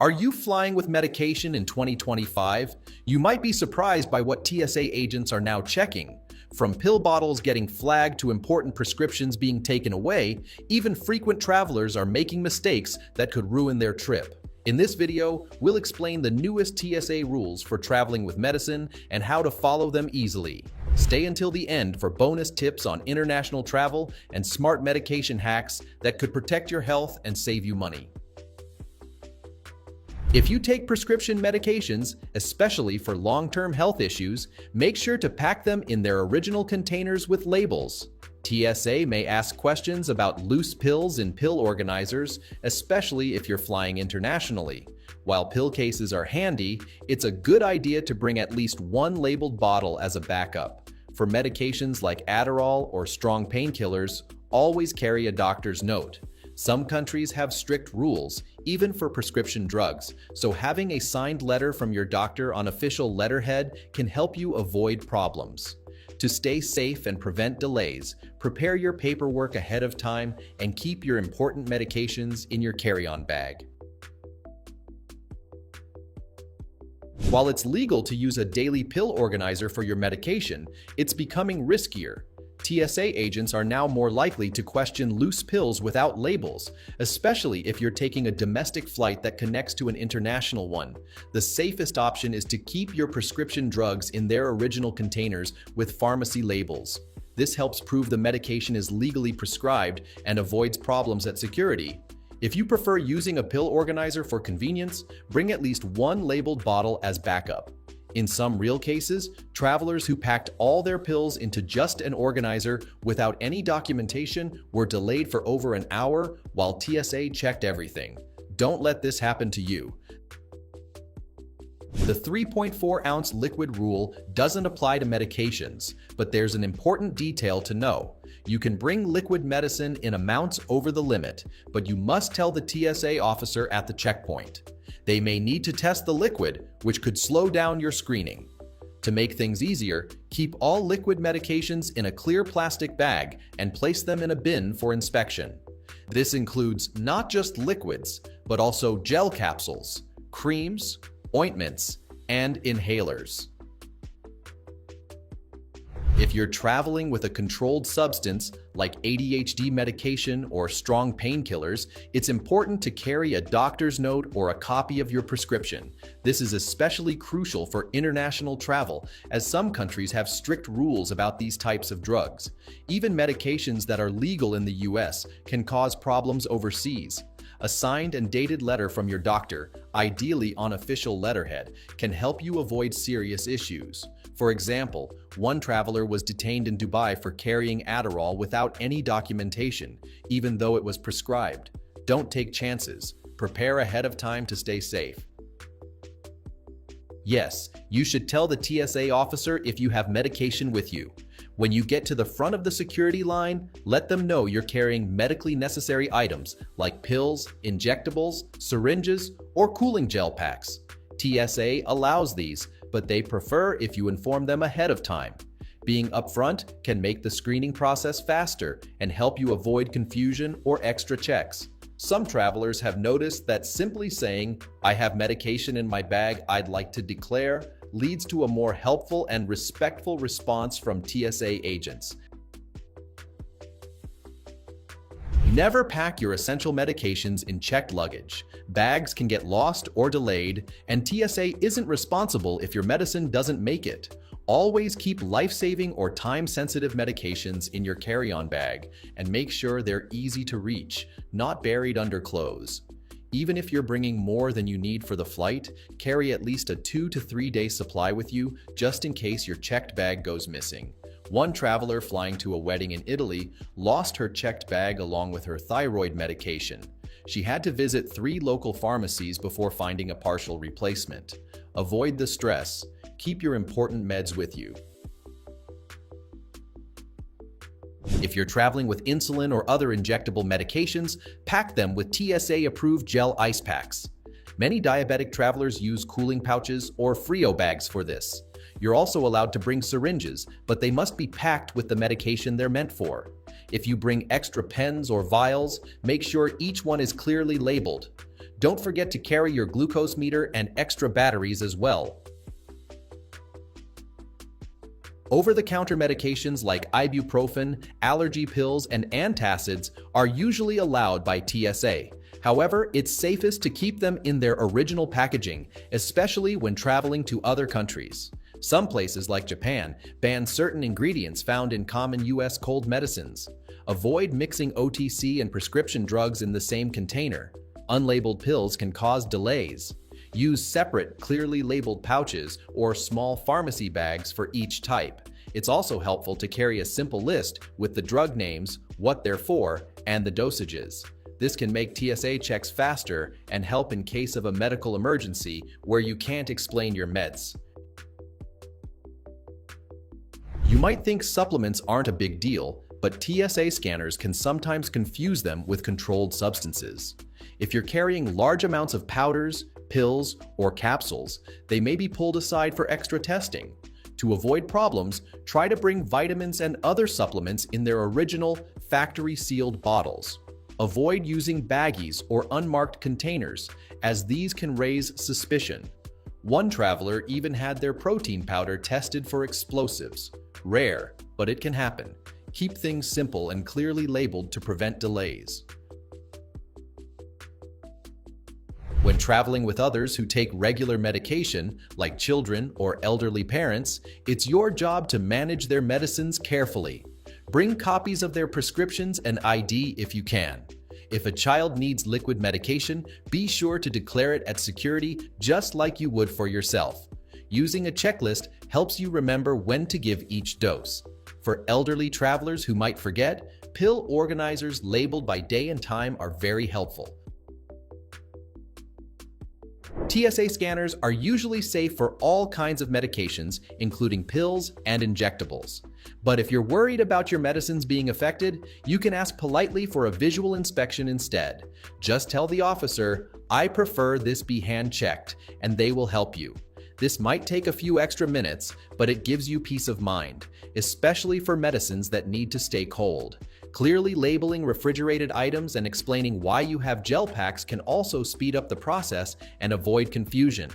Are you flying with medication in 2025? You might be surprised by what TSA agents are now checking. From pill bottles getting flagged to important prescriptions being taken away, even frequent travelers are making mistakes that could ruin their trip. In this video, we'll explain the newest TSA rules for traveling with medicine and how to follow them easily. Stay until the end for bonus tips on international travel and smart medication hacks that could protect your health and save you money. If you take prescription medications, especially for long-term health issues, make sure to pack them in their original containers with labels. TSA may ask questions about loose pills in pill organizers, especially if you're flying internationally. While pill cases are handy, it's a good idea to bring at least one labeled bottle as a backup. For medications like Adderall or strong painkillers, always carry a doctor's note. Some countries have strict rules, even for prescription drugs, so having a signed letter from your doctor on official letterhead can help you avoid problems. To stay safe and prevent delays, prepare your paperwork ahead of time and keep your important medications in your carry-on bag. While it's legal to use a daily pill organizer for your medication, it's becoming riskier. TSA agents are now more likely to question loose pills without labels, especially if you're taking a domestic flight that connects to an international one. The safest option is to keep your prescription drugs in their original containers with pharmacy labels. This helps prove the medication is legally prescribed and avoids problems at security. If you prefer using a pill organizer for convenience, bring at least one labeled bottle as backup. In some real cases, travelers who packed all their pills into just an organizer without any documentation were delayed for over an hour while TSA checked everything. Don't let this happen to you. The 3.4-ounce liquid rule doesn't apply to medications, but there's an important detail to know. You can bring liquid medicine in amounts over the limit, but you must tell the TSA officer at the checkpoint. They may need to test the liquid, which could slow down your screening. To make things easier, keep all liquid medications in a clear plastic bag and place them in a bin for inspection. This includes not just liquids, but also gel capsules, creams, ointments, and inhalers. If you're traveling with a controlled substance like ADHD medication or strong painkillers, it's important to carry a doctor's note or a copy of your prescription. This is especially crucial for international travel, as some countries have strict rules about these types of drugs. Even medications that are legal in the US can cause problems overseas. A signed and dated letter from your doctor, ideally on official letterhead, can help you avoid serious issues. For example, one traveler was detained in Dubai for carrying Adderall without any documentation, even though it was prescribed. Don't take chances. Prepare ahead of time to stay safe. Yes, you should tell the TSA officer if you have medication with you. When you get to the front of the security line, let them know you're carrying medically necessary items like pills, injectables, syringes, or cooling gel packs. TSA allows these, but they prefer if you inform them ahead of time. Being upfront can make the screening process faster and help you avoid confusion or extra checks. Some travelers have noticed that simply saying, "I have medication in my bag I'd like to declare," leads to a more helpful and respectful response from TSA agents. Never pack your essential medications in checked luggage. Bags can get lost or delayed, and TSA isn't responsible if your medicine doesn't make it. Always keep life-saving or time-sensitive medications in your carry-on bag, and make sure they're easy to reach, not buried under clothes. Even if you're bringing more than you need for the flight, carry at least a 2 to 3 day supply with you just in case your checked bag goes missing. One traveler flying to a wedding in Italy lost her checked bag along with her thyroid medication. She had to visit 3 local pharmacies before finding a partial replacement. Avoid the stress. Keep your important meds with you. If you're traveling with insulin or other injectable medications, pack them with TSA-approved gel ice packs. Many diabetic travelers use cooling pouches or Frio bags for this. You're also allowed to bring syringes, but they must be packed with the medication they're meant for. If you bring extra pens or vials, make sure each one is clearly labeled. Don't forget to carry your glucose meter and extra batteries as well. Over-the-counter medications like ibuprofen, allergy pills, and antacids are usually allowed by TSA. However, it's safest to keep them in their original packaging, especially when traveling to other countries. Some places, like Japan, ban certain ingredients found in common U.S. cold medicines. Avoid mixing OTC and prescription drugs in the same container. Unlabeled pills can cause delays. Use separate, clearly labeled pouches or small pharmacy bags for each type. It's also helpful to carry a simple list with the drug names, what they're for, and the dosages. This can make TSA checks faster and help in case of a medical emergency where you can't explain your meds. You might think supplements aren't a big deal, but TSA scanners can sometimes confuse them with controlled substances. If you're carrying large amounts of powders, pills, or capsules, they may be pulled aside for extra testing. To avoid problems, try to bring vitamins and other supplements in their original, factory-sealed bottles. Avoid using baggies or unmarked containers, as these can raise suspicion. One traveler even had their protein powder tested for explosives. Rare, but it can happen. Keep things simple and clearly labeled to prevent delays. When traveling with others who take regular medication, like children or elderly parents, it's your job to manage their medicines carefully. Bring copies of their prescriptions and ID if you can. If a child needs liquid medication, be sure to declare it at security just like you would for yourself. Using a checklist helps you remember when to give each dose. For elderly travelers who might forget, pill organizers labeled by day and time are very helpful. TSA scanners are usually safe for all kinds of medications, including pills and injectables. But if you're worried about your medicines being affected, you can ask politely for a visual inspection instead. Just tell the officer, "I prefer this be hand-checked," and they will help you. This might take a few extra minutes, but it gives you peace of mind, especially for medicines that need to stay cold. Clearly labeling refrigerated items and explaining why you have gel packs can also speed up the process and avoid confusion.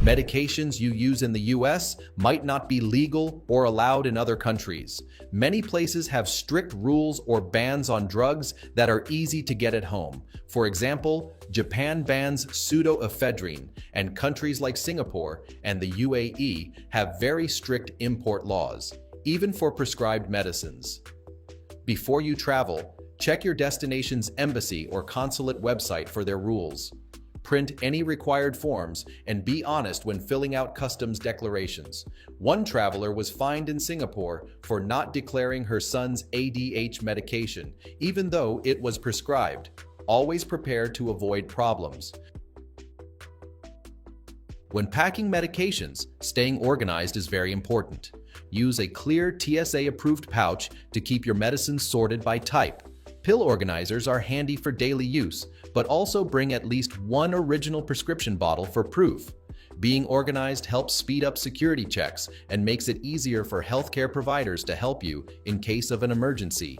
Medications you use in the US might not be legal or allowed in other countries. Many places have strict rules or bans on drugs that are easy to get at home. For example, Japan bans pseudoephedrine, and countries like Singapore and the UAE have very strict import laws, even for prescribed medicines. Before you travel, check your destination's embassy or consulate website for their rules. Print any required forms and be honest when filling out customs declarations. One traveler was fined in Singapore for not declaring her son's ADH medication, even though it was prescribed. Always prepared to avoid problems. When packing medications, staying organized is very important. Use a clear TSA-approved pouch to keep your medicines sorted by type. Pill organizers are handy for daily use, but also bring at least one original prescription bottle for proof. Being organized helps speed up security checks and makes it easier for healthcare providers to help you in case of an emergency.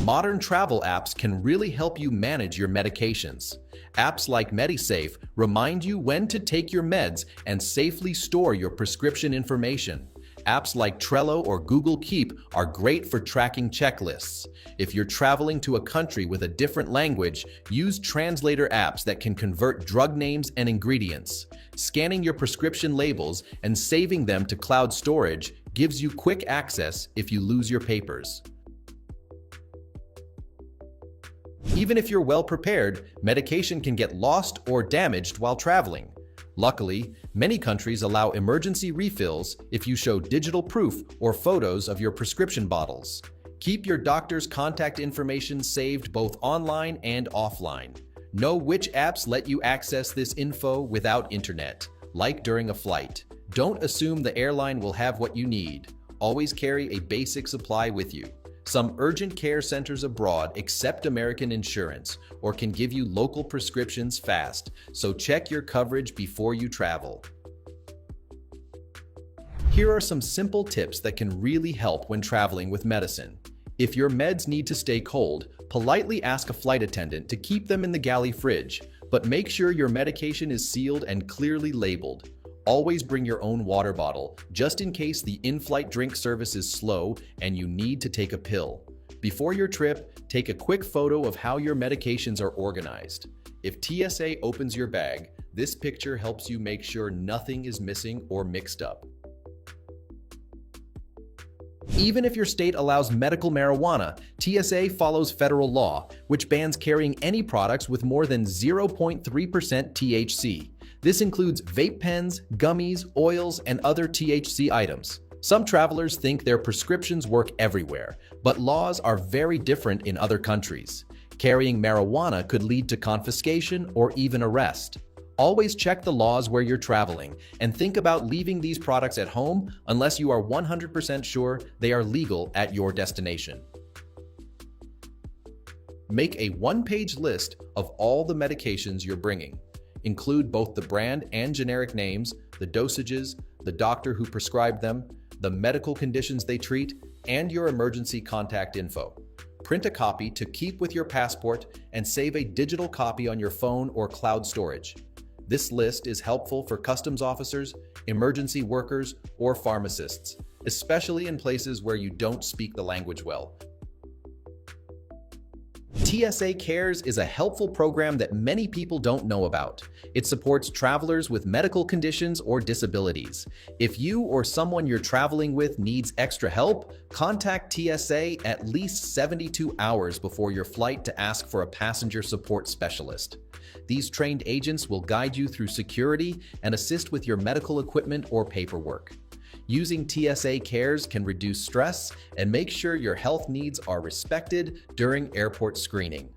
Modern travel apps can really help you manage your medications. Apps like MediSafe remind you when to take your meds and safely store your prescription information. Apps like Trello or Google Keep are great for tracking checklists. If you're traveling to a country with a different language, use translator apps that can convert drug names and ingredients. Scanning your prescription labels and saving them to cloud storage gives you quick access if you lose your papers. Even if you're well prepared, medication can get lost or damaged while traveling. Luckily, many countries allow emergency refills if you show digital proof or photos of your prescription bottles. Keep your doctor's contact information saved both online and offline. Know which apps let you access this info without internet, like during a flight. Don't assume the airline will have what you need. Always carry a basic supply with you. Some urgent care centers abroad accept American insurance or can give you local prescriptions fast, so check your coverage before you travel. Here are some simple tips that can really help when traveling with medicine. If your meds need to stay cold, politely ask a flight attendant to keep them in the galley fridge, but make sure your medication is sealed and clearly labeled. Always bring your own water bottle, just in case the in-flight drink service is slow and you need to take a pill. Before your trip, take a quick photo of how your medications are organized. If TSA opens your bag, this picture helps you make sure nothing is missing or mixed up. Even if your state allows medical marijuana, TSA follows federal law, which bans carrying any products with more than 0.3% THC. This includes vape pens, gummies, oils, and other THC items. Some travelers think their prescriptions work everywhere, but laws are very different in other countries. Carrying marijuana could lead to confiscation or even arrest. Always check the laws where you're traveling and think about leaving these products at home unless you are 100% sure they are legal at your destination. Make a one-page list of all the medications you're bringing. Include both the brand and generic names, the dosages, the doctor who prescribed them, the medical conditions they treat, and your emergency contact info. Print a copy to keep with your passport and save a digital copy on your phone or cloud storage. This list is helpful for customs officers, emergency workers, or pharmacists, especially in places where you don't speak the language well. TSA Cares is a helpful program that many people don't know about. It supports travelers with medical conditions or disabilities. If you or someone you're traveling with needs extra help, contact TSA at least 72 hours before your flight to ask for a passenger support specialist. These trained agents will guide you through security and assist with your medical equipment or paperwork. Using TSA Cares can reduce stress and make sure your health needs are respected during airport screening.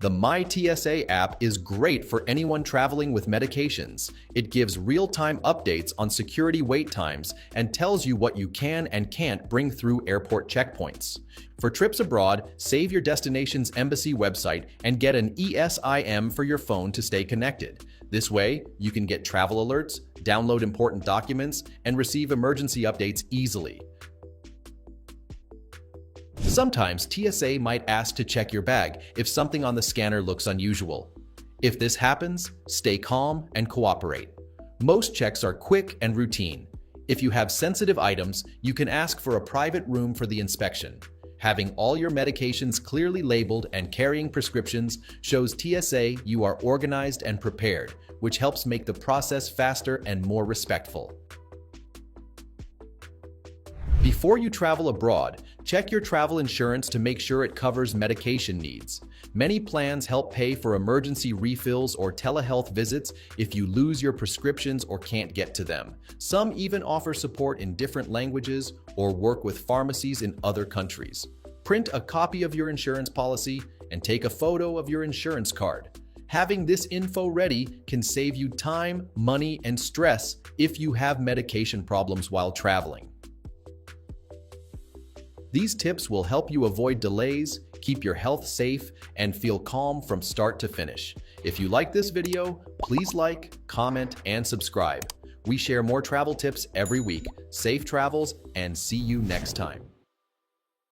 The My TSA app is great for anyone traveling with medications. It gives real-time updates on security wait times and tells you what you can and can't bring through airport checkpoints. For trips abroad, save your destination's embassy website and get an ESIM for your phone to stay connected. This way, you can get travel alerts, download important documents, and receive emergency updates easily. Sometimes TSA might ask to check your bag if something on the scanner looks unusual. If this happens, stay calm and cooperate. Most checks are quick and routine. If you have sensitive items, you can ask for a private room for the inspection. Having all your medications clearly labeled and carrying prescriptions shows TSA you are organized and prepared, which helps make the process faster and more respectful. Before you travel abroad, check your travel insurance to make sure it covers medication needs. Many plans help pay for emergency refills or telehealth visits if you lose your prescriptions or can't get to them. Some even offer support in different languages or work with pharmacies in other countries. Print a copy of your insurance policy and take a photo of your insurance card. Having this info ready can save you time, money, and stress if you have medication problems while traveling. These tips will help you avoid delays, keep your health safe, and feel calm from start to finish. If you like this video, please like, comment, and subscribe. We share more travel tips every week. Safe travels, and see you next time.